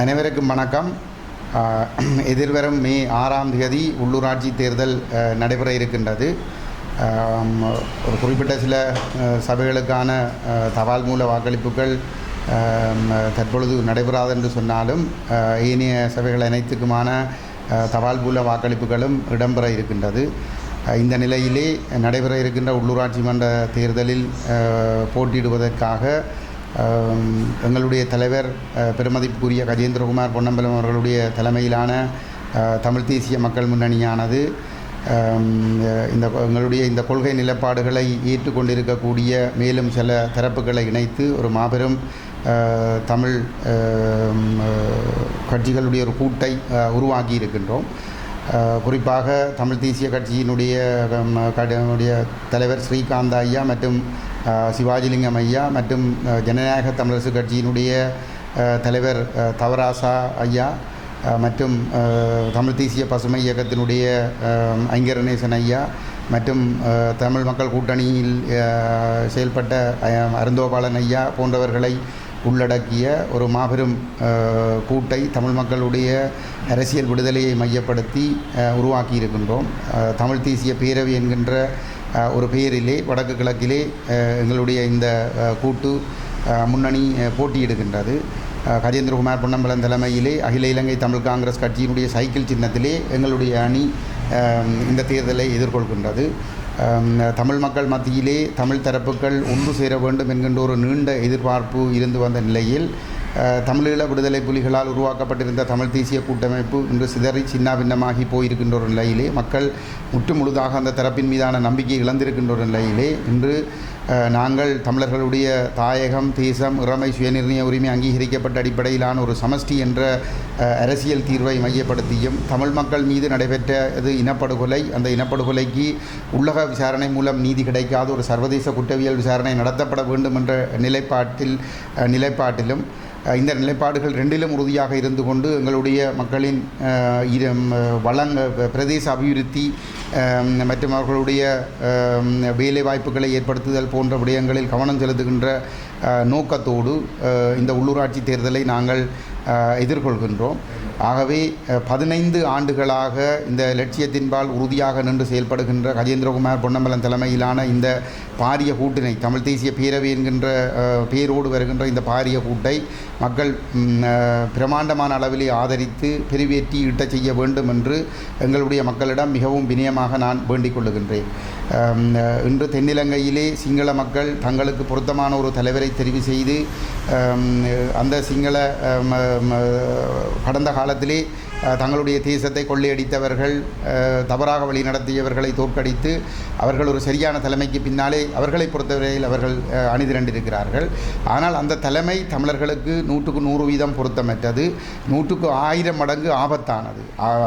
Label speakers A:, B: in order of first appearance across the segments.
A: அனைவருக்கும் வணக்கம். எதிர்வரும் மே 6ஆம் தேதி உள்ளூராட்சி தேர்தல் நடைபெற இருக்கின்றது. ஒரு குறிப்பிட்ட சில சபைகளுக்கான தபால் மூல வாக்களிப்புகள் தற்பொழுது நடைபெறாது என்று சொன்னாலும் ஏனைய சபைகள் அனைத்துக்குமான தபால் மூல வாக்களிப்புகளும் இடம்பெற இருக்கின்றது. இந்த நிலையிலே நடைபெற இருக்கின்ற உள்ளூராட்சி மன்ற தேர்தலில் போட்டியிடுவதற்காக எங்களுடைய தலைவர் பெருமதிப்புக்குரிய கஜேந்திரகுமார் பொன்னம்பலம் அவர்களுடைய தலைமையிலான தமிழ் தேசிய மக்கள் முன்னணியானது எங்களுடைய இந்த கொள்கை நிலைப்பாடுகளை ஏற்றுக்கொண்டிருக்கக்கூடிய மேலும் சில தரப்புகளை இணைத்து ஒரு மாபெரும் தமிழ் கட்சிகளுடைய ஒரு கூட்டை உருவாக்கி இருக்கின்றோம். குறிப்பாக தமிழ் தேசிய கட்சியினுடைய தலைவர் ஸ்ரீகாந்த் ஐயா மற்றும் சிவாஜிலிங்கம் ஐயா மற்றும் ஜனநாயக தமிழரசு கட்சியினுடைய தலைவர் தவராசா ஐயா மற்றும் தமிழ் தேசிய பசுமை இயக்கத்தினுடைய ஐங்கரநேசன் ஐயா மற்றும் தமிழ் மக்கள் கூட்டணியில் செயல்பட்ட அருந்தோபாலன் ஐயா போன்றவர்களை உள்ளடக்கிய ஒரு மாபெரும் கூட்டை தமிழ் மக்களுடைய அரசியல் விடுதலையை மையப்படுத்தி உருவாக்கி இருக்கின்றோம். தமிழ் தேசிய பேரவை என்கின்ற ஒரு பெயரிலே வடக்கு கிழக்கிலே எங்களுடைய இந்த கூட்டு முன்னணி போட்டியிடுகின்றது. கஜேந்திரகுமார் பொன்னம்பலம் தலைமையிலே அகில இலங்கை தமிழ் காங்கிரஸ் கட்சியினுடைய சைக்கிள் சின்னத்திலே எங்களுடைய அணி இந்த தேர்தலை எதிர்கொள்கின்றது. தமிழ் மக்கள் மத்தியிலே தமிழ் தரப்புகள் ஒன்று சேர வேண்டும் என்கின்ற ஒரு நீண்ட எதிர்பார்ப்பு இருந்து வந்த நிலையில் தமிழீழ விடுதலை புலிகளால் உருவாக்கப்பட்டிருந்த தமிழ் தேசிய கூட்டமைப்பு இன்று சிதறி சின்னாபின்னமாகி போயிருக்கின்ற ஒரு நிலையிலே மக்கள் முற்றுமுழுதாக அந்த தரப்பின் மீதான நம்பிக்கை இழந்திருக்கின்ற ஒரு நிலையிலே இன்று நாங்கள் தமிழர்களுடைய தாயகம், தேசம், இறைமை, சுயநிர்ணய உரிமை அங்கீகரிக்கப்பட்ட அடிப்படையிலான ஒரு சமஷ்டி என்ற அரசியல் தீர்வை மையப்படுத்தியும் தமிழ் மக்கள் மீது நடைபெற்ற இனப்படுகொலை, அந்த இனப்படுகொலைக்கு உள்ளக விசாரணை மூலம் நீதி கிடைக்காத ஒரு சர்வதேச குற்றவியல் விசாரணை நடத்தப்பட வேண்டும் என்ற நிலைப்பாட்டிலும் இந்த நிலைப்பாடுகள் ரெண்டிலும் உறுதியாக இருந்து கொண்டு எங்களுடைய மக்களின் பிரதேச அபிவிருத்தி மற்றும் அவர்களுடைய வேலை வாய்ப்புகளை ஏற்படுத்துதல் போன்ற விடயங்களில் கவனம் செலுத்துகின்ற நோக்கத்தோடு இந்த உள்ளூராட்சி தேர்தலை நாங்கள் எதிர்கொள்கின்றோம். ஆகவே 15 ஆண்டுகளாக இந்த லட்சியத்தின்பால் உறுதியாக நின்று செயல்படுகின்ற கஜேந்திரகுமார் பொன்னம்பலம் தலைமையிலான இந்த பாரிய கூட்டினை, தமிழ் தேசிய பேரவை என்கின்ற பேரோடு வருகின்ற இந்த பாரிய கூட்டை மக்கள் பிரமாண்டமான அளவிலே ஆதரித்து பெருவேற்றி ஈட்டச் செய்ய வேண்டும் என்று எங்களுடைய மக்களிடம் மிகவும் வினயமாக நான் வேண்டிக் கொள்ளுகின்றேன். இன்று தென்னிலங்கையிலே சிங்கள மக்கள் தங்களுக்கு பொருத்தமான ஒரு தலைவரை தெரிவு செய்து அந்த சிங்கள கடந்த காலத்திலே தங்களுடைய தேசத்தை கொள்ளையடித்தவர்கள், தவறாக வழி நடத்தியவர்களை தோற்கடித்து அவர்கள் ஒரு சரியான தலைமைக்கு பின்னாலே அவர்களை பொறுத்தவரையில் அவர்கள் அணிதிரண்டிருக்கிறார்கள். ஆனால் அந்த தலைமை தமிழர்களுக்கு 100% பொருத்தமற்றது, 100 மடங்கு ஆபத்தானது.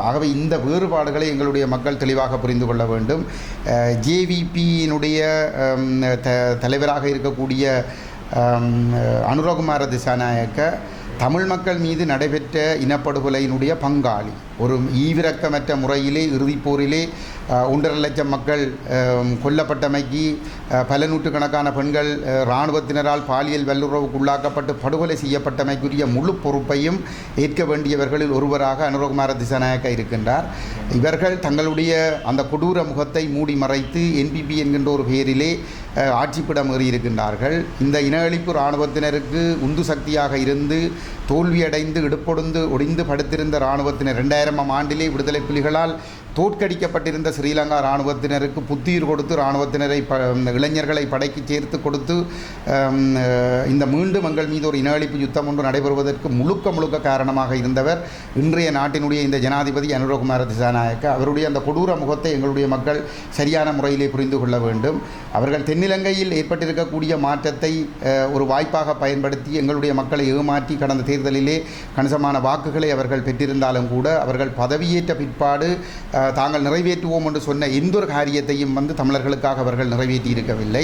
A: ஆகவே இந்த வேறுபாடுகளை எங்களுடைய மக்கள் தெளிவாக புரிந்து கொள்ள வேண்டும். ஜேவிபியினுடைய தலைவராக இருக்கக்கூடிய அனுரகுமார திசாநாயக்க தமிழ் மக்கள் மீது நடைபெற்ற இனப்படுகொலையினுடைய பங்காளி. ஒரு ஈவிரக்கமற்ற முறையிலே இறுதிப்போரிலே 1.5 லட்சம் மக்கள் கொல்லப்பட்டமைக்கு பல நூற்றுக்கணக்கான பெண்கள் இராணுவத்தினரால் பாலியல் வல்லுறவுக்கு உள்ளாக்கப்பட்டு படுகொலை செய்யப்பட்டமைக்குரிய முழு பொறுப்பையும் ஏற்க வேண்டியவர்களில் ஒருவராக அனுரகுமார திசாநாயக்க இருக்கின்றார். இவர்கள் தங்களுடைய அந்த கொடூர முகத்தை மூடி மறைத்து என்பிபி என்கின்ற ஒரு பெயரிலே ஆட்சிப்பிடம் ஏறியிருக்கின்றார்கள். இந்த இன அழிப்பு இராணுவத்தினருக்கு உந்து சக்தியாக இருந்து தோல்வியடைந்து இடுப்பொடுந்து ஒடிந்து படுத்திருந்த இராணுவத்தினர் 2000ஆம் ஆண்டிலே விடுதலை புலிகளால் தோற்கடிக்கப்பட்டிருந்த ஸ்ரீலங்கா இராணுவத்தினருக்கு புத்துயிர் கொடுத்து இராணுவத்தினரை இளைஞர்களை படைக்கு சேர்த்து கொடுத்து இந்த மீண்டும் எங்கள் மீது ஒரு இன அழிப்பு யுத்தம் ஒன்று நடைபெறுவதற்கு முழுக்க காரணமாக இருந்தவர் இன்றைய நாட்டினுடைய இந்த ஜனாதிபதி அனுரகுமார திசாநாயக்க. அவருடைய அந்த கொடூர முகத்தை எங்களுடைய மக்கள் சரியான முறையிலே புரிந்து கொள்ள வேண்டும். அவர்கள் தென்னிலங்கையில் ஏற்பட்டிருக்கக்கூடிய மாற்றத்தை ஒரு வாய்ப்பாக பயன்படுத்தி எங்களுடைய மக்களை ஏமாற்றி கடந்த தேர்தலிலே கணிசமான வாக்குகளை அவர்கள் பெற்றிருந்தாலும் கூட அவர்கள் பதவியேற்ற பிற்பாடு தாங்கள் நிறைவேற்றுவோம் என்று சொன்ன எந்த ஒரு காரியத்தையும் தமிழர்களுக்காக அவர்கள் நிறைவேற்றி இருக்கவில்லை.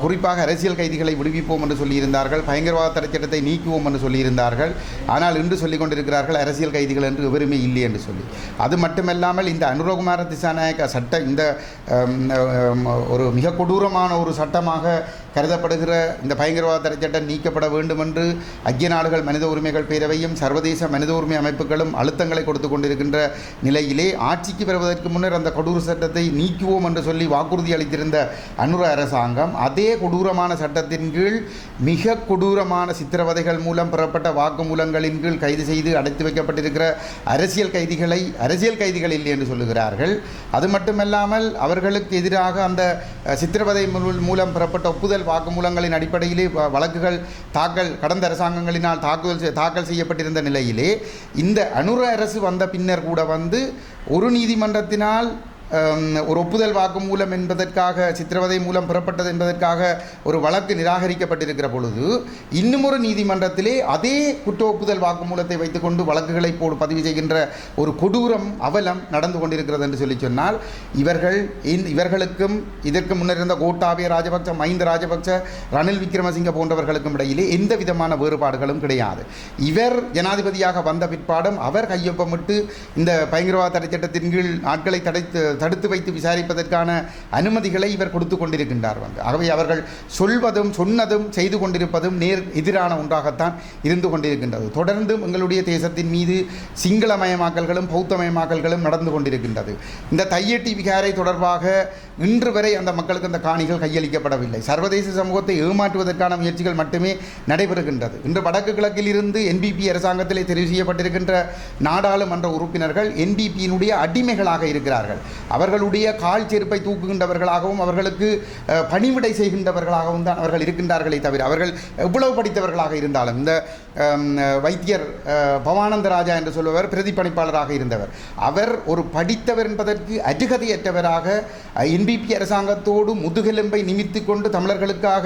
A: குறிப்பாக அரசியல் கைதிகளை விடுவிப்போம் என்று சொல்லியிருந்தார்கள், பயங்கரவாத தடைச்சட்டத்தை நீக்குவோம் என்று சொல்லியிருந்தார்கள். ஆனால் இன்று சொல்லிக் கொண்டிருக்கிறார்கள் அரசியல் கைதிகள் என்று எவருமே இல்லை என்று சொல்லி. அது மட்டுமல்லாமல் இந்த அனுரகுமார திசாநாயக்க சட்டம் இந்த ஒரு மிக கொடூரமான ஒரு சட்டமாக கருதப்படுகிற இந்த பயங்கரவாத தடை சட்டம் நீக்கப்பட வேண்டும் என்று ஐக்கிய நாடுகள் மனித உரிமைகள் பேரவையும் சர்வதேச மனித உரிமை அமைப்புகளும் அழுத்தங்களை கொடுத்து கொண்டிருக்கின்ற நிலையிலே ஆட்சிக்கு வருவதற்கு முன்னர் அந்த கொடூர சட்டத்தை நீக்குவோம் என்று சொல்லி வாக்குறுதி அளித்திருந்த அனுர அரசாங்கம் அதே கொடூரமான சட்டத்தின் கீழ் மிக கொடூரமான சித்திரவதைகள் மூலம் பெறப்பட்ட வாக்குமூலங்களின் கீழ் கைது செய்து அடைத்து வைக்கப்பட்டிருக்கிற அரசியல் கைதிகள் இல்லை என்று சொல்லுகிறார்கள். அது மட்டுமல்லாமல் அவர்களுக்கு எதிராக அந்த சித்திரவதை மூலம் பெறப்பட்ட ஒப்புதல் வாக்குமூலங்களின் அடிப்படையிலே வழக்குகள் கடந்த அரசாங்கங்களினால் தாக்கல் செய்யப்பட்டிருந்த நிலையிலே இந்த அனுர அரசு வந்த பின்னர் கூட ஒரு நீதிமன்றத்தினால் ஒரு ஒப்புதல் வாக்குமூலம் என்பதற்காக சித்திரவதை மூலம் பெறப்பட்டது என்பதற்காக ஒரு வழக்கு நிராகரிக்கப்பட்டிருக்கிற பொழுது இன்னும் ஒரு நீதிமன்றத்திலே அதே குற்ற ஒப்புதல் வாக்குமூலத்தை வைத்துக்கொண்டு வழக்குகளை பதிவு செய்கின்ற ஒரு கொடூரம் அவலம் நடந்து கொண்டிருக்கிறது என்று சொன்னால் இவர்களுக்கும் இதற்கு முன்னர் இருந்த கோட்டாபய ராஜபக்ச, மஹிந்த ராஜபக்ச, ரணில் விக்ரமசிங்க போன்றவர்களுக்கும் இடையிலே எந்த விதமான வேறுபாடுகளும் கிடையாது. இவர் ஜனாதிபதியாக வந்த பிற்பாடும் அவர் கையொப்பமிட்டு இந்த பயங்கரவாத தடை சட்டத்தின் கீழ் நாட்களை தடுத்து வைத்து விசாரிப்பதற்கான அனுமதிகளை இவர் கொடுத்து கொண்டிருக்கின்றார். ஆகவே அவர்கள் சொன்னதும் செய்து கொண்டிருப்பதும் எதிரான ஒன்றாகத்தான் இருந்து கொண்டிருக்கின்றது. தொடர்ந்தும் எங்களுடைய தேசத்தின் மீது சிங்களமயமாக்கல்களும் பௌத்தமயமாக்கல்களும் நடந்து கொண்டிருக்கின்றது. இந்த தையட்டி விகாரை தொடர்பாக இன்று வரை அந்த மக்களுக்கு அந்த காணிகள் கையளிக்கப்படவில்லை. சர்வதேச சமூகத்தை ஏமாற்றுவதற்கான முயற்சிகள் மட்டுமே நடைபெறுகின்றது. இன்று வடக்கு கிழக்கில் இருந்து என்பிபி அரசாங்கத்திலே தெரிவு செய்யப்பட்டிருக்கின்ற நாடாளுமன்ற உறுப்பினர்கள் என்பிபியினுடைய அடிமைகளாக இருக்கிறார்கள். அவர்களுடைய கால் செருப்பை தூக்குகின்றவர்களாகவும் அவர்களுக்கு பணிவிடை செய்கின்றவர்களாகவும் தான் அவர்கள் இருக்கின்றார்களே தவிர அவர்கள் எவ்வளவு படித்தவர்களாக இருந்தாலும் இந்த வைத்தியர் பவானந்த ராஜா என்று சொல்லுவர் பிரதிப்பணிப்பாளராக இருந்தவர். அவர் ஒரு படித்தவர் என்பதற்கு அருகதையற்றவராக என்பிபி அரசாங்கத்தோடு முதுகெலும்பை நிமித்து கொண்டு தமிழர்களுக்காக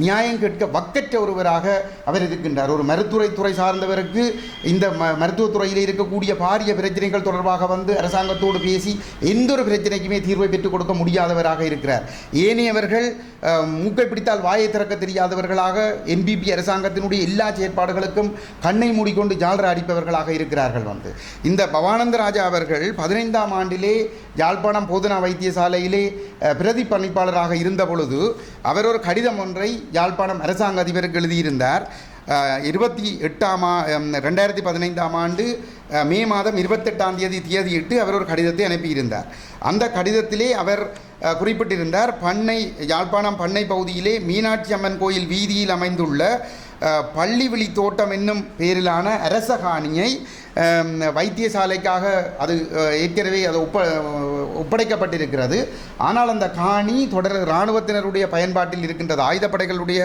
A: நியாயம் கேட்க வக்கற்ற ஒருவராக அவர் இருக்கின்றார். ஒரு மருத்துவத்துறை சார்ந்தவருக்கு இந்த மருத்துவத்துறையில் இருக்கக்கூடிய பாரிய பிரச்சனைகள் தொடர்பாக அரசாங்கத்தோடு பேசி எந்த ஒரு பிரச்சனைக்குமே தீர்வை பெற்றுக் கொடுக்க முடியாதவராக இருக்கிறார். ஏனையவர்கள் மூக்கை பிடித்தால் வாயை திறக்க தெரியாதவர்களாக என்பிபி அரசாங்கத்தினுடைய எல்லா செயற்பாடுகளுக்கும் கண்ணை மூடிக்கொண்டு ஜால்ரா அடிப்பவர்களாக இருக்கிறார்கள். இந்த பவானந்த ராஜா அவர்கள் 15ஆம் ஆண்டிலே யாழ்ப்பாணம் போதனா வைத்தியசாலையிலே பிரதி பணிப்பாளராக இருந்த பொழுது அவர் ஒரு கடிதம் ஒன்றை யாழ்ப்பாணம் அரசாங்க அதிபருக்கு எழுதியிருந்தார். 2015ஆம் ஆண்டு மே மாதம் 28ஆம் தேதியிட்டு அவர் ஒரு கடிதத்தை அனுப்பியிருந்தார். அந்த கடிதத்திலே அவர் குறிப்பிட்டிருந்தார், யாழ்ப்பாணம் பண்ணை பகுதியிலே மீனாட்சி அம்மன் கோயில் வீதியில் அமைந்துள்ள பள்ளிவிழி தோட்டம் என்னும் பேரிலான அரச காணியை வைத்தியசாலைக்காக அது ஏற்கனவே அது ஒப்படைக்கப்பட்டிருக்கிறது. ஆனால் அந்த காணி இராணுவத்தினருடைய பயன்பாட்டில் இருக்கின்றது, ஆயுதப்படைகளுடைய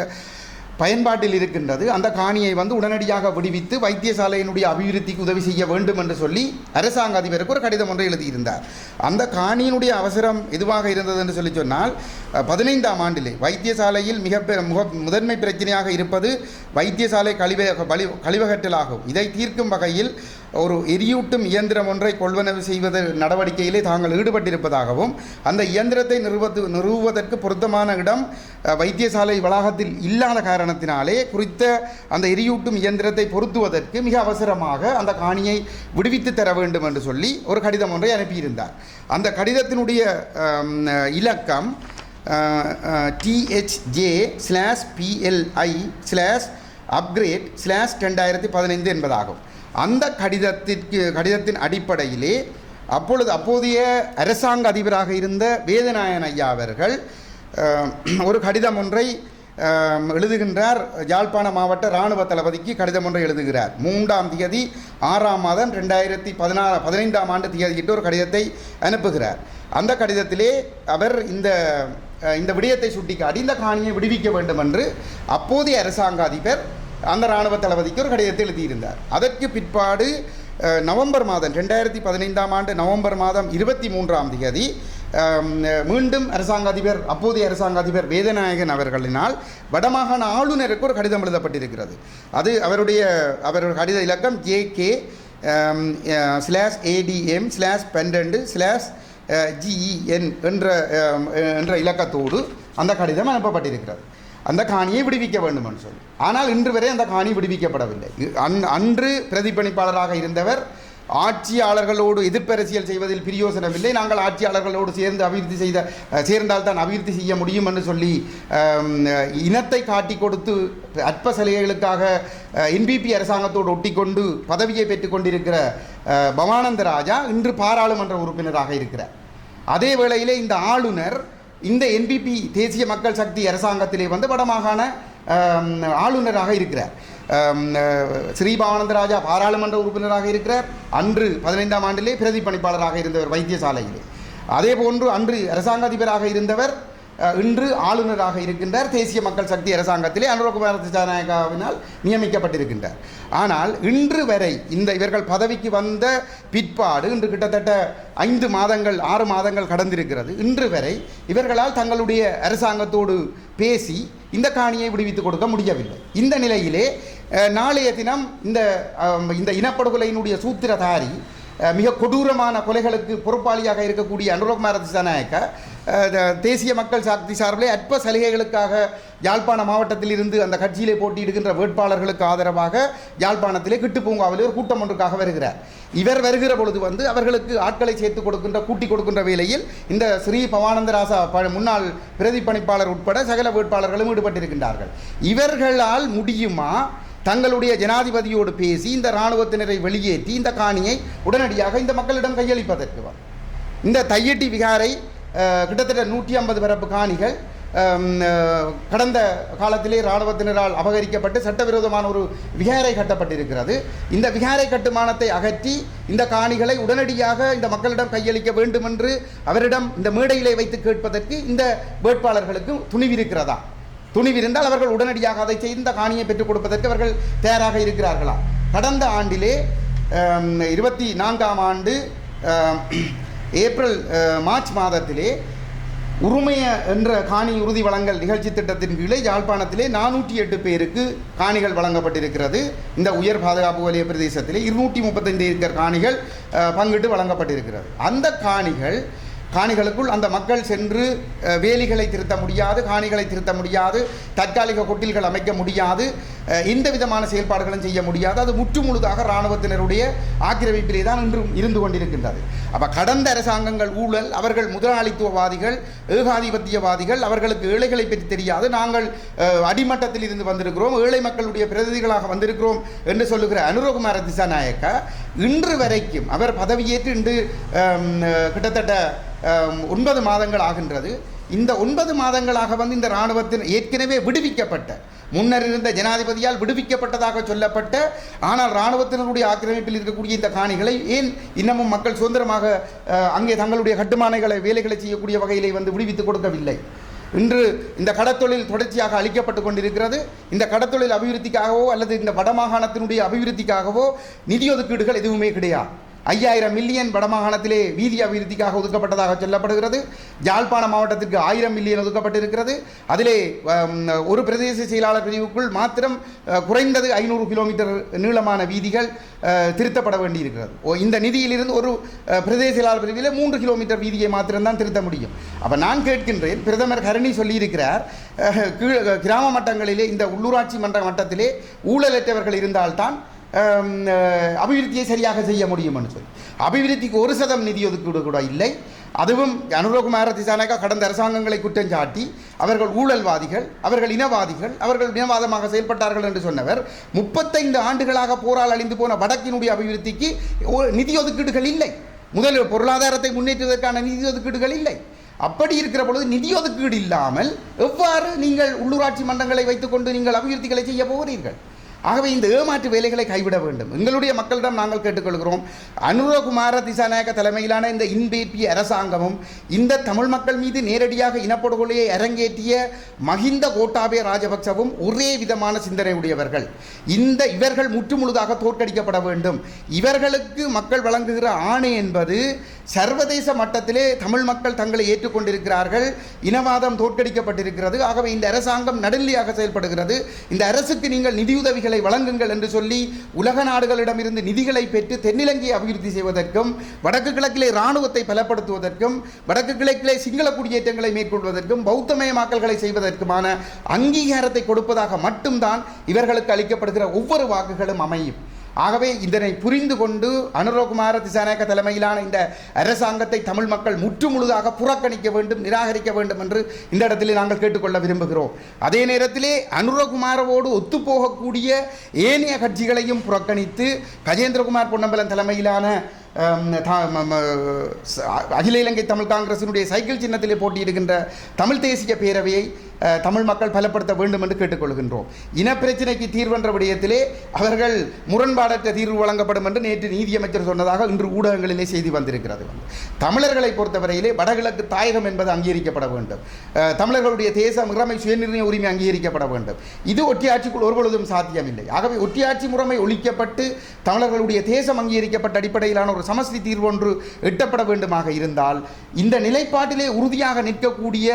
A: பயன்பாட்டில் இருக்கின்றது. அந்த காணியை உடனடியாக விடுவித்து வைத்தியசாலையினுடைய அபிவிருத்திக்கு உதவி செய்ய வேண்டும் என்று சொல்லி அரசாங்க அதிபருக்கு ஒரு கடிதம் ஒன்றை எழுதியிருந்தார். அந்த காணியினுடைய அவசரம் எதுவாக இருந்தது என்று சொன்னால் 15ஆம் ஆண்டிலே வைத்தியசாலையில் முதன்மை பிரச்சனையாக இருப்பது வைத்தியசாலை கழிவகற்றலாகும். இதை தீர்க்கும் வகையில் ஒரு எரியூட்டும் இயந்திரம் ஒன்றை கொள்வனவு செய்வது நடவடிக்கையிலே தாங்கள் ஈடுபட்டிருப்பதாகவும் அந்த இயந்திரத்தை நிறுவுவதற்கு பொருத்தமான இடம் வைத்தியசாலை வளாகத்தில் இல்லாத காரணத்தினாலே குறித்த அந்த எரியூட்டும் இயந்திரத்தை பொருத்துவதற்கு மிக அவசரமாக அந்த காணியை விடுவித்து தர வேண்டும் என்று சொல்லி ஒரு கடிதம் ஒன்றை அனுப்பியிருந்தார். அந்த கடிதத்தினுடைய இலக்கம் THJ/PLI/upgrade/2015 என்பதாகும். அந்த கடிதத்தின் அடிப்படையிலே அப்போதைய அரசாங்க அதிபராக இருந்த வேதநாயகன் ஐயா அவர்கள் ஒரு கடிதம் ஒன்றை எழுதுகின்றார். யாழ்ப்பாண மாவட்ட இராணுவ தளபதிக்கு கடிதம் ஒன்றை எழுதுகிறார். 3ஆம் தேதி 6ஆம் மாதம் 2015ஆம் ஆண்டு தேதியிட்டு ஒரு கடிதத்தை அனுப்புகிறார். அந்த கடிதத்திலே அவர் இந்த விடயத்தை சுட்டிக்காட்டி இந்த காணியை விடுவிக்க வேண்டும் என்று அப்போதைய அரசாங்க அதிபர் அந்த இராணுவ தளபதிக்கு ஒரு கடிதத்தை எழுதியிருந்தார். அதற்கு பிற்பாடு நவம்பர் மாதம் 2015ஆம் ஆண்டு நவம்பர் மாதம் 23ஆம் தேதி மீண்டும் அப்போதைய அரசாங்க அதிபர் வேதநாயகன் அவர்களினால் வடமாகாண ஆளுநருக்கு ஒரு கடிதம் எழுதப்பட்டிருக்கிறது. அது அவருடைய கடித இலக்கம் JK/ADM/12/GEN என்ற இலக்கத்தோடு அந்த கடிதம் அனுப்பப்பட்டிருக்கிறது. அந்த காணியை விடுவிக்க வேண்டும் என்று சொல்லி. ஆனால் இன்று வரை அந்த காணி விடுவிக்கப்படவில்லை. அன்று பிரதிபலிப்பாளராக இருந்தவர் ஆட்சியாளர்களோடு எதிர்ப்பரசியல் செய்வதில் பிரயோசனமில்லை, நாங்கள் ஆட்சியாளர்களோடு சேர்ந்து சேர்ந்தால் தான் அபிவிருத்தி செய்ய முடியும் என்று சொல்லி இனத்தை காட்டி கொடுத்து அற்ப சலுகைகளுக்காக என்பிபி அரசாங்கத்தோடு ஒட்டிக்கொண்டு பதவியை பெற்றுக் கொண்டிருக்கிற பவானந்த ராஜா இன்று பாராளுமன்ற உறுப்பினராக இருக்கிறார். அதே வேளையிலே இந்த ஆளுநர் இந்த என்பிபி தேசிய மக்கள் சக்தி அரசாங்கத்திலே வந்து வடமாகாண ஆளுநராக இருக்கிறார். ஸ்ரீ பவானந்த ராஜா பாராளுமன்ற உறுப்பினராக இருக்கிறார். அன்று 15ஆம் ஆண்டிலே பிரதி பணிப்பாளராக இருந்தவர் வைத்தியசாலையிலே. அதே போன்று அன்று அரசாங்க அதிபராக இருந்தவர் இன்று ஆளுநராக இருக்கின்றார். தேசிய மக்கள் சக்தி அரசாங்கத்திலே அனுரகுமார திசாநாயக்காவினால் நியமிக்கப்பட்டிருக்கின்றார். ஆனால் இன்று வரை இவர்கள் பதவிக்கு வந்த பிற்பாடு இன்று கிட்டத்தட்ட 5 மாதங்கள் 6 மாதங்கள் கடந்திருக்கிறது. இன்று வரை இவர்களால் தங்களுடைய அரசாங்கத்தோடு பேசி இந்த காணியை விடுவித்துக் கொடுக்க முடியவில்லை. இந்த நிலையிலே நாளைய தினம் இந்த இனப்படுகொலையினுடைய சூத்திரதாரி மிக கொடூரமான கொலைகளுக்கு பொறுப்பாளியாக இருக்கக்கூடிய அனுரகுமார திசாநாயக்க தேசிய மக்கள் சக்தி சார்பிலே அற்ப சலுகைகளுக்காக யாழ்ப்பாண மாவட்டத்தில் இருந்து அந்த கட்சியிலே போட்டியிடுகின்ற வேட்பாளர்களுக்கு ஆதரவாக யாழ்ப்பாணத்திலே கிட்டுப்பூங்காவிலே ஒரு கூட்டம் ஒன்றுக்காக வருகிறார். இவர் வருகிற பொழுது வந்து அவர்களுக்கு ஆட்களை சேர்த்து கூட்டி கொடுக்கின்ற வேளையில் இந்த ஸ்ரீ பவானந்த ராசா முன்னாள் பிரதி பணிப்பாளர் உட்பட சகல வேட்பாளர்களும் ஈடுபட்டிருக்கின்றார்கள். இவர்களால் முடியுமா தங்களுடைய ஜனாதிபதியோடு பேசி இந்த இராணுவத்தினரை வெளியேற்றி இந்த காணியை உடனடியாக இந்த மக்களிடம் கையளிப்பதற்கு? இந்த தையட்டி விகாரை கிட்டத்தட்ட 150 பரப்பு காணிகள் கடந்த காலத்திலே இராணுவத்தினரால் அபகரிக்கப்பட்டு சட்டவிரோதமான ஒரு விகாரை கட்டப்பட்டிருக்கிறது. இந்த விகாரை கட்டுமானத்தை அகற்றி இந்த காணிகளை உடனடியாக இந்த மக்களிடம் கையளிக்க வேண்டும் என்று அவரிடம் இந்த மேடையிலே வைத்து கேட்பதற்கு இந்த வேட்பாளர்களுக்கு துணிவிருக்கிறதா? துணிவிருந்தால் அவர்கள் உடனடியாக அதை செய்து இந்த காணியை பெற்றுக் கொடுப்பதற்கு அவர்கள் தயாராக இருக்கிறார்களா? கடந்த ஆண்டிலே 24ஆம் ஆண்டு மார்ச் மாதத்திலே உரிமைய என்ற காணி உறுதி வழங்கல் நிகழ்ச்சி திட்டத்தின் கீழே யாழ்ப்பாணத்திலே 408 பேருக்கு காணிகள் வழங்கப்பட்டிருக்கிறது. இந்த உயர் பாதுகாப்பு வலய பிரதேசத்திலே 235 ஏக்கர் காணிகள் பங்கிட்டு வழங்கப்பட்டிருக்கிறது. அந்த காணிகளுக்குள் அந்த மக்கள் சென்று வேலிகளை திருத்த முடியாது, காணிகளை திருத்த முடியாது, தற்காலிக கொட்டில்கள் அமைக்க முடியாது, எந்த விதமான செயல்பாடுகளும் செய்ய முடியாது. அது முற்றுமுழுதாக இராணுவத்தினருடைய ஆக்கிரமிப்பிலே தான் இன்றும் இருந்து கொண்டிருக்கின்றது. அப்போ கடந்த அரசாங்கங்கள் ஊழல், அவர்கள் முதலாளித்துவவாதிகள், ஏகாதிபத்தியவாதிகள், அவர்களுக்கு ஏழைகளை பற்றி தெரியாது, நாங்கள் அடிமட்டத்தில் இருந்து வந்திருக்கிறோம், ஏழை மக்களுடைய பிரதிநிதிகளாக வந்திருக்கிறோம் என்று சொல்லுகிற அனுரகுமார திசாநாயக்க இன்று வரைக்கும் அவர் பதவியேற்று இன்று கிட்டத்தட்ட 9 மாதங்கள் ஆகின்றது. இந்த 9 மாதங்களாக வந்து இந்த இராணுவத்தின் ஏற்கனவே விடுவிக்கப்பட்ட முன்னர் இருந்த ஜனாதிபதியால் விடுவிக்கப்பட்டதாக சொல்லப்பட்ட ஆனால் இராணுவத்தினருடைய ஆக்கிரமிப்பில் இருக்கக்கூடிய இந்த காணிகளை ஏன் இன்னமும் மக்கள் சுதந்திரமாக அங்கே தங்களுடைய கட்டுமானங்களை வேலைகளை செய்யக்கூடிய வகையிலே வந்து விடுவித்துக் கொடுக்கவில்லை? இன்று இந்த கடத்தொழில் தொடர்ச்சியாக அளிக்கப்பட்டு கொண்டிருக்கிறது. இந்த கடத்தொழில் அபிவிருத்திக்காகவோ அல்லது இந்த வடமாகாணத்தினுடைய அபிவிருத்திக்காகவோ நிதி ஒதுக்கீடுகள் எதுவுமே கிடையாது. 5000 மில்லியன் வடமாகாணத்திலே வீதி அபிவிருத்திக்காக ஒதுக்கப்பட்டதாக சொல்லப்படுகிறது. யாழ்ப்பாண மாவட்டத்திற்கு 1000 மில்லியன் ஒதுக்கப்பட்டிருக்கிறது. அதிலே ஒரு பிரதேச செயலாளர் பிரிவுக்குள் மாத்திரம் குறைந்தது 500 கிலோமீட்டர் நீளமான வீதிகள் திருத்தப்பட வேண்டியிருக்கிறது. இந்த நிதியிலிருந்து ஒரு பிரதேச செயலாளர் பிரிவில் 3 கிலோமீட்டர் வீதியை மாத்திரம்தான் திருத்த முடியும். அப்போ நான் கேட்கின்றேன், பிரதமர் கருணி சொல்லியிருக்கிறார், கிராம மட்டங்களிலே இந்த உள்ளூராட்சி மன்ற மட்டத்திலே ஊழலற்றவர்கள் இருந்தால்தான் அபிவிருத்தியை சரியாக செய்ய முடியும் என்று சொல்லி அபிவிருத்திக்கு 1% நிதி ஒதுக்கீடு கூட இல்லை. அதுவும் அனுரகுமார திசாநாயக்கா கடந்த அரசாங்கங்களை குற்றம் சாட்டி அவர்கள் ஊழல்வாதிகள், அவர்கள் இனவாதிகள், அவர்கள் இனவாதமாக செயல்பட்டார்கள் என்று சொன்னவர் 35 ஆண்டுகளாக போரால் அழிந்து போன வடக்கினுடைய அபிவிருத்திக்கு நிதி ஒதுக்கீடுகள் இல்லை. முதலில் பொருளாதாரத்தை முன்னேற்றுவதற்கான நிதி ஒதுக்கீடுகள் இல்லை. அப்படி இருக்கிற பொழுது நிதி ஒதுக்கீடு இல்லாமல் எவ்வாறு நீங்கள் உள்ளூராட்சி மன்றங்களை வைத்துக்கொண்டு நீங்கள் அபிவிருத்திகளை செய்ய போகிறீர்கள்? ஆகவே இந்த ஏமாற்று வேலைகளை கைவிட வேண்டும். எங்களுடைய மக்களிடம் நாங்கள் கேட்டுக்கொள்கிறோம். அனுரகுமார திசாநாயக்க தலைமையிலான இந்த என்பிபி அரசாங்கமும் இந்த தமிழ் மக்கள் மீது நேரடியாக இனப்படுகொலையை அரங்கேற்றிய மஹிந்த கோட்டாபய ராஜபக்சவும் ஒரே விதமான சிந்தனை உடையவர்கள். இவர்கள் முற்றுமுழுதாக தோற்கடிக்கப்பட வேண்டும். இவர்களுக்கு மக்கள் வழங்குகிற ஆணை என்பது சர்வதேச மட்டத்திலே தமிழ் மக்கள் தங்களை ஏற்றுக்கொண்டிருக்கிறார்கள். இனவாதம் தோற்கடிக்கப்பட்டிருக்கிறது. ஆகவே இந்த அரசாங்கம் நடுநிலையாக செயல்படுகிறது. இந்த அரசுக்கு நீங்கள் நிதியுதவிகளை வழங்குங்கள் என்று சொல்லி உலக நாடுகளிடமிருந்து நிதிகளை பெற்று தென்னிலங்கையை அபிவிருத்தி செய்வதற்கும், வடக்கு கிழக்கிலே இராணுவத்தை பலப்படுத்துவதற்கும், வடக்கு கிழக்கிலே சிங்கள குடியேற்றங்களை மேற்கொள்வதற்கும், பௌத்தமயமாக்கல்களை செய்வதற்குமான அங்கீகாரத்தை கொடுப்பதாக மட்டும்தான் இவர்களுக்கு அளிக்கப்படுகிற ஒவ்வொரு வாக்குகளும் அமையும். ஆகவே இதனை புரிந்து கொண்டு அனுரகுமார திசாநாயக்க தலைமையிலான இந்த அரசாங்கத்தை தமிழ் மக்கள் முற்றுமுழுதாக புறக்கணிக்க வேண்டும், நிராகரிக்க வேண்டும் என்று இந்த இடத்திலே நாங்கள் கேட்டுக்கொள்ள விரும்புகிறோம். அதே நேரத்திலே அனுரகுமாரோடு ஒத்துப்போகக்கூடிய ஏனைய கட்சிகளையும் புறக்கணித்து கஜேந்திரகுமார் பொன்னம்பலம் தலைமையிலான அகில இலங்கை தமிழ் காங்கிரசினுடைய சைக்கிள் சின்னத்திலே போட்டியிடுகின்ற தமிழ் தேசிய பேரவையை தமிழ் மக்கள் பலப்படுத்த வேண்டும் என்று கேட்டுக்கொள்கின்றோம். இனப்பிரச்சினைக்கு தீர்வென்ற விடயத்திலே அவர்கள் முரண்பாடற்ற தீர்வு வழங்கப்படும் என்று நேற்று நீதியமைச்சர் சொன்னதாக இன்று ஊடகங்களிலே செய்தி வந்திருக்கிறது. தமிழர்களை பொறுத்தவரையிலே வடகிழக்கு தாயகம் என்பது அங்கீகரிக்கப்பட வேண்டும். தமிழர்களுடைய தேசம் இறைமை சுயநிர்ணய உரிமை அங்கீகரிக்கப்பட வேண்டும். இது ஒற்றியாட்சிக்குள் ஒருபொழுதும் சாத்தியமில்லை. ஆகவே ஒற்றியாட்சி முறைமை ஒழிக்கப்பட்டு தமிழர்களுடைய தேசம் அங்கீகரிக்கப்பட்ட அடிப்படையிலான ஒரு சமஸ்தி தீர்வு ஒன்று எட்டப்பட வேண்டுமாக இருந்தால் இந்த நிலைப்பாட்டிலே உறுதியாக நிற்கக்கூடிய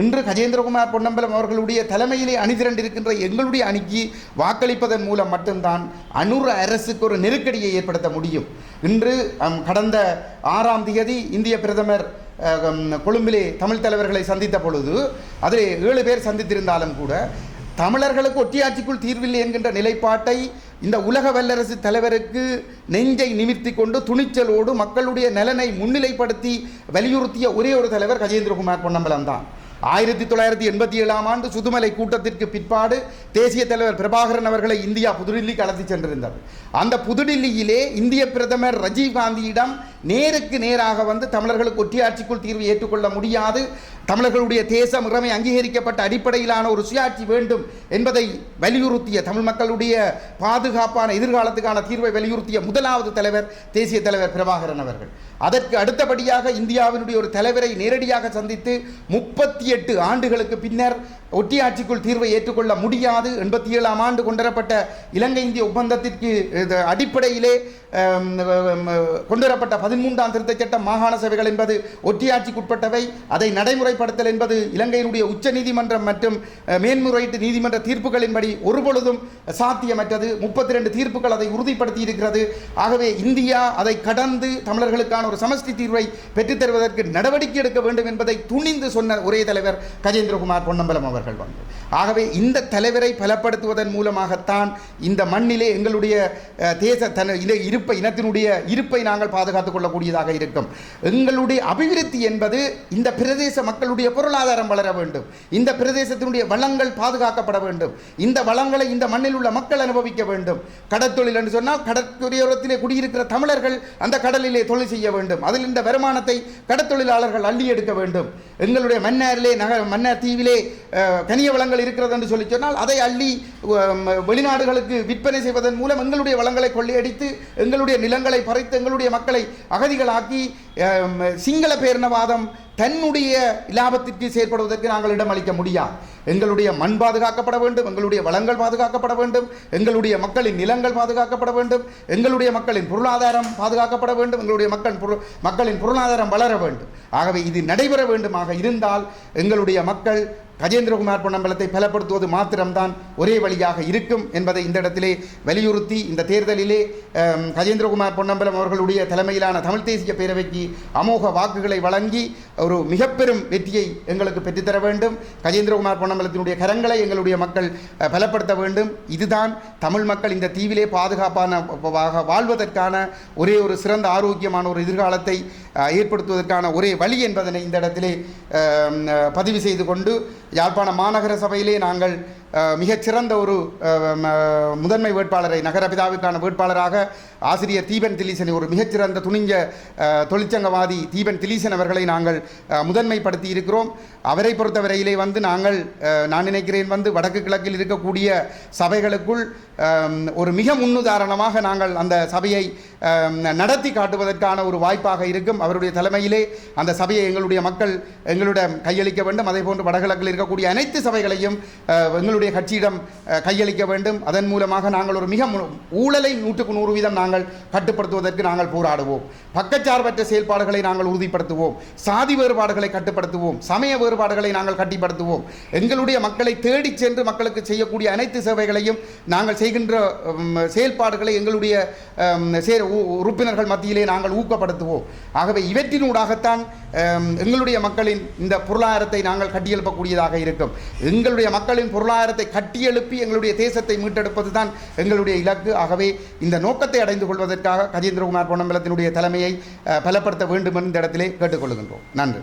A: இன்று கஜேந்திரகுமார் பொன்னம்பலம் அவர்களுடைய தலைமையிலே அணிதிரண்டிருக்கின்ற எங்களுடைய அணிக்கு வாக்களிப்பதன் மூலம் மட்டும்தான் அனுர அரசுக்கு ஒரு நெருக்கடியை ஏற்படுத்த முடியும். இன்று கடந்த 6ஆம் தேதி இந்திய பிரதமர் கொழும்பிலே தமிழ் தலைவர்களை சந்தித்த பொழுது அதில் 7 பேர் சந்தித்திருந்தாலும் கூட தமிழர்களுக்கு ஒற்றியாட்சிக்குள் தீர்வில்லை என்கின்ற நிலைப்பாட்டை இந்த உலக வல்லரசு தலைவருக்கு நெஞ்சை நிமிர்த்தி கொண்டு துணிச்சலோடு மக்களுடைய நலனை முன்னிலைப்படுத்தி வலியுறுத்திய ஒரே ஒரு தலைவர் கஜேந்திரகுமார் பொன்னம்பலம் தான். 1987ஆம் ஆண்டு சுதுமலை கூட்டத்திற்கு பிற்பாடு தேசிய தலைவர் பிரபாகரன் அவர்களை இந்தியா புதுடில்லிக்கு அழைத்து சென்றிருந்தார். அந்த புதுடில்லியிலே இந்திய பிரதமர் ராஜீவ்காந்தியிடம் நேருக்கு நேராக வந்து தமிழர்களுக்கு ஒற்றியாட்சிக்குள் தீர்வு ஏற்றுக்கொள்ள முடியாது, தமிழர்களுடைய தேசம் இறைமை அங்கீகரிக்கப்பட்ட அடிப்படையிலான ஒரு சுயாட்சி வேண்டும் என்பதை வலியுறுத்திய தமிழ் மக்களுடைய பாதுகாப்பான எதிர்காலத்துக்கான தீர்வை வலியுறுத்திய முதலாவது தலைவர் தேசிய தலைவர் பிரபாகரன் அவர்கள். அதற்கு அடுத்தபடியாக இந்தியாவினுடைய ஒரு தலைவரை நேரடியாக சந்தித்து 38 ஆண்டுகளுக்கு பின்னர் ஒற்றியாட்சிக்குள் தீர்வை ஏற்றுக்கொள்ள முடியாது, 87ஆம் ஆண்டு கொண்டுவரப்பட்ட இலங்கை இந்திய ஒப்பந்தத்திற்கு அடிப்படையிலே கொண்டுவரப்பட்ட 13ஆம் திருத்தச் சட்டம் மாகாண சபைகள் என்பது ஒற்றியாட்சிக்குட்பட்டவை, அதை நடைமுறைப்படுத்தல் என்பது இலங்கையினுடைய உச்ச நீதிமன்றம் மற்றும் மேன்முறையீட்டு நீதிமன்ற தீர்ப்புகளின்படி ஒருபொழுதும் சாத்தியமற்றது. 32 தீர்ப்புகள் அதை உறுதிப்படுத்தி இருக்கிறது. ஆகவே இந்தியா அதை கடந்து தமிழர்களுக்கான ஒரு சமஷ்டி தீர்வை பெற்றுத்தருவதற்கு நடவடிக்கை எடுக்க வேண்டும் என்பதை துணிந்து சொன்ன ஒரே தலைவர் கஜேந்திரகுமார் பொன்னம்பலம் அவர்கள். ஆகவே இந்த தலைவரை பலப்படுத்துவதன் மூலமாகத்தான் இந்த மண்ணிலே எங்களுடைய தேச இனத்தினுடைய இருப்பை நாங்கள் பாதுகாத்துக் கொள்ளக்கூடியதாக இருக்கும். எங்களுடைய அபிவிருத்தி என்பது இந்த பிரதேச மக்களுடைய பொருளாதாரம் வளர வேண்டும், இந்த பிரதேசத்தினுடைய வளங்கள் பாதுகாக்கப்பட வேண்டும், இந்த வளங்களை இந்த மண்ணில் உள்ள மக்கள் அனுபவிக்க வேண்டும். கடற்தொழில் என்று சொன்னால் கடற்கரையோரத்திலே குடியிருக்கிற தமிழர்கள் அந்த கடலிலே தொழில் செய்ய வேண்டும், அதில் இந்த வருமானத்தை கடற்தொழிலாளர்கள் அள்ளி எடுக்க வேண்டும். எங்களுடைய மன்னாரிலே மன்னார் தீவிலே கனிய வளங்கள் இருக்கிறது என்று சொல்லி சொன்னால் அதை அள்ளி வெளிநாடுகளுக்கு விற்பனை செய்வதன் மூலம் எங்களுடைய வளங்களை கொள்ளையடித்து எங்களுடைய நிலங்களை பறித்து எங்களுடைய மக்களை அகதிகளாக்கி சிங்கள பேரினவாதம் தன்னுடைய லாபத்திற்கு செயற்படுவதற்கு நாங்கள் இடமளிக்க முடியாது. எங்களுடைய மண் பாதுகாக்கப்பட வேண்டும், எங்களுடைய வளங்கள் பாதுகாக்கப்பட வேண்டும், எங்களுடைய மக்களின் நிலங்கள் பாதுகாக்கப்பட வேண்டும், எங்களுடைய மக்களின் பொருளாதாரம் பாதுகாக்கப்பட வேண்டும், எங்களுடைய மக்களின் பொருளாதாரம் வளர வேண்டும். ஆகவே இது நடைபெற வேண்டுமாக இருந்தால் எங்களுடைய மக்கள் கஜேந்திரகுமார் பொன்னம்பலத்தை பலப்படுத்துவது மாத்திரம்தான் ஒரே வழியாக இருக்கும் என்பதை இந்த இடத்திலே வலியுறுத்தி இந்த தேர்தலிலே கஜேந்திரகுமார் பொன்னம்பலம் அவர்களுடைய தலைமையிலான தமிழ் தேசிய பேரவைக்கு அமோக வாக்குகளை வழங்கி ஒரு மிக பெரும் வெற்றியை எங்களுக்கு பெற்றுத்தர வேண்டும். கஜேந்திரகுமார் பொன்னம்பலத்தினுடைய கரங்களை எங்களுடைய மக்கள் பலப்படுத்த வேண்டும். இதுதான் தமிழ் மக்கள் இந்த தீவிலே பாதுகாப்பான வாழ்வதற்கான ஒரே ஒரு சிறந்த ஆரோக்கியமான ஒரு எதிர்காலத்தை ஏற்படுத்துவதற்கான ஒரே வழி என்பதனை இந்த இடத்திலே பதிவு செய்து கொண்டு யாழ்ப்பாண மாநகர சபையிலே நாங்கள் மிகச்சிறந்த ஒரு முதன்மை வேட்பாளரை நகரபிதாவுக்கான வேட்பாளராக ஆசிரியர் தீபன் திலீசன், ஒரு மிகச்சிறந்த துணிஞ்ச தொழிற்சங்கவாதி தீபன் திலீசன் அவர்களை நாங்கள் முதன்மைப்படுத்தி இருக்கிறோம். அவரை பொறுத்தவரையிலே நான் நினைக்கிறேன் வடக்கு கிழக்கில் இருக்கக்கூடிய சபைகளுக்குள் ஒரு மிக முன்னுதாரணமாக நாங்கள் அந்த சபையை நடத்தி காட்டுவதற்கான ஒரு வாய்ப்பாக இருக்கும். அவருடைய தலைமையிலே அந்த சபையை எங்களுடைய மக்கள் எங்களிடம் கையளிக்க வேண்டும். அதே போன்று வடகிழக்கில் இருக்கக்கூடிய அனைத்து சபைகளையும் எங்களுடைய கட்சியிடம் கையளிக்க வேண்டும். அதன் மூலமாக நாங்கள் ஒரு மிக ஊழலை 100% நாங்கள் கட்டுப்படுத்துவதற்கு நாங்கள் போராடுவோம். பக்கச்சார்பற்ற செயல்பாடுகளை நாங்கள் உறுதிப்படுத்துவோம். சாதி வேறுபாடுகளை கட்டுப்படுத்துவோம். சமய வேறுபாடுகளை நாங்கள் கட்டுப்படுத்துவோம். எங்களுடைய மக்களை தேடிச் சென்று மக்களுக்கு செய்யக்கூடிய அனைத்து சேவைகளையும் நாங்கள் செய்கின்ற செயல்பாடுகளை எங்களுடைய உறுப்பினர்கள் மத்தியிலே நாங்கள் ஊக்கப்படுத்துவோம். ஆகவே இவற்றினூடாகத்தான் எங்களுடைய மக்களின் இந்த பொருளாதாரத்தை நாங்கள் கட்டியெழுப்பக்கூடியதாக இருக்கும். எங்களுடைய மக்களின் பொருளாதாரத்தை கட்டியெழுப்பி எங்களுடைய தேசத்தை மீட்டெடுப்பது தான் எங்களுடைய இலக்கு. ஆகவே இந்த நோக்கத்தை அடைந்து கொள்வதற்காக கஜேந்திரகுமார் பொன்னம்பலத்தினுடைய தலைமையை பலப்படுத்த வேண்டும் என்ற இடத்திலே கேட்டுக்கொள்கின்றோம். நன்றி.